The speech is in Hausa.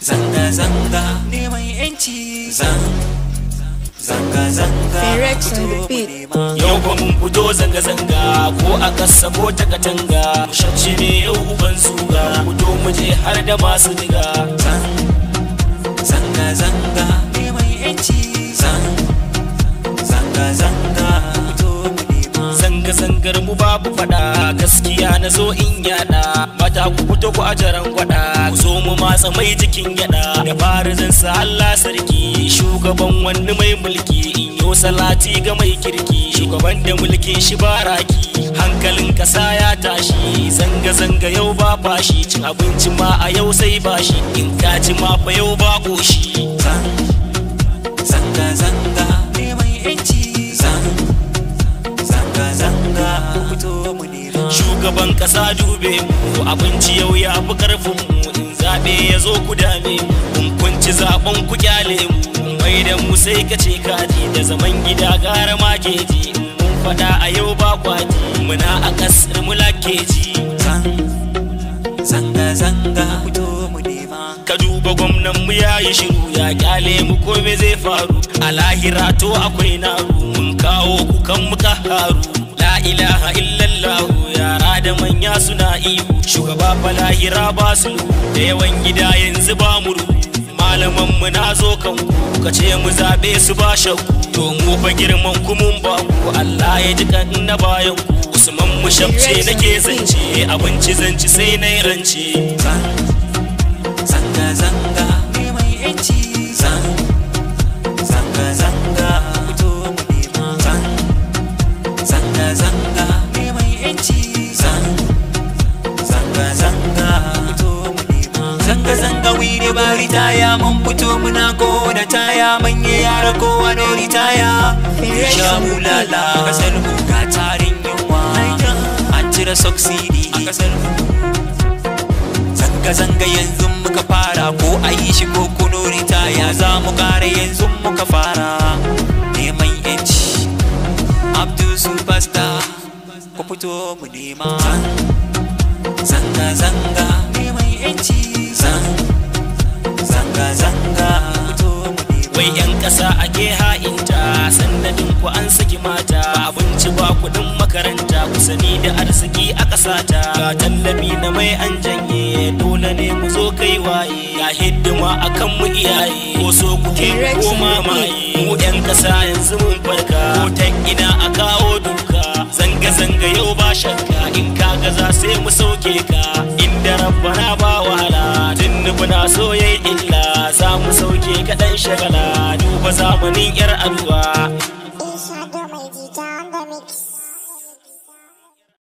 Zanga zanga neman yanci zanga zanga yau ba mun fito zanga zanga ko a kasa ko ta katanga Mushafce ne yau uban zuga fito mu je har da masu diga zanga zanga neman yanci zanga zanga zanga zangar mu babu fada gaskiya na zo in yada mata ku fito ku ajaran gwada ku zo mu matsa mai jikin yada da fara zan sa Allah sarki shugaban wani mai mulki in yo salati ga mai kirki shugaban da mulkin shi baraki hankalin kasa ya tashi zanga zanga yau ba fashi cin abinci ma a yau sai bashi in ka ci ma fa yau ba koshi zanga zanga neman yanci shugaban kasa dube mu abinci yau ya fi karfin mu in zabe ya zo ku dame mu kun ci zaben ku kyale mu mai da mu sai kace kaji da zaman gida gara makeji mun fada a yau ba kwaji muna a kasar mu lakeji zanga zanga fito mu nema ka duba gwamnan mu yayi shiru ya kyale mu ko me zai faru a lahira to akwai naru mun kawo ku kan muka haru la ilaha illallah yara da manya suna ihu shugaba falahira ba su da yawan gida yanzu ba muru malaman mu na zo kan ku kace mu zabe su ba shakku to mu fa girman ku mun ba ku Allah ya ji kan na bayan ku Usman Mushafce nake zance abinci zanci sai nayi rance zanga zanga neman yanci zanga zanga fito mu nema zanga zanga neman yanci zanga zanga fito mu nema zanga zanga wiri ba ritaya mun fito muna gona taya manye yara kowa no ritaya sha mulala kasar mu ga tarin yunwa an cire subsidy a kasar mu zanga zanga yanzu muka fara ko ayi shi ko kuno ritaya za mu kare yanzu muka fara neman yanci Abdul Superstar ku fito mu nema zanga zanga neman yanci zanga zanga fito mu nema wai yan kasa ake ha'inta sannadin ku an saki mata abinci ba kudin makaranta ku sani da arziki a kasata ga tallafi na mai an janye dole ne mu zo kai waye ya hidima akan mu iyaye ko so kuke ko mamaye mu yan kasa yanzu mun farka ko ta ina a kawo duka zanga zanga yau ba shakka in ka gaza sai mu sauke ka inda rabbana ba wahala tunnubu na so yayi illa za mu sauke ka dan shagala duba zamanin yar aduwa Insha Allah mai jita on the mix.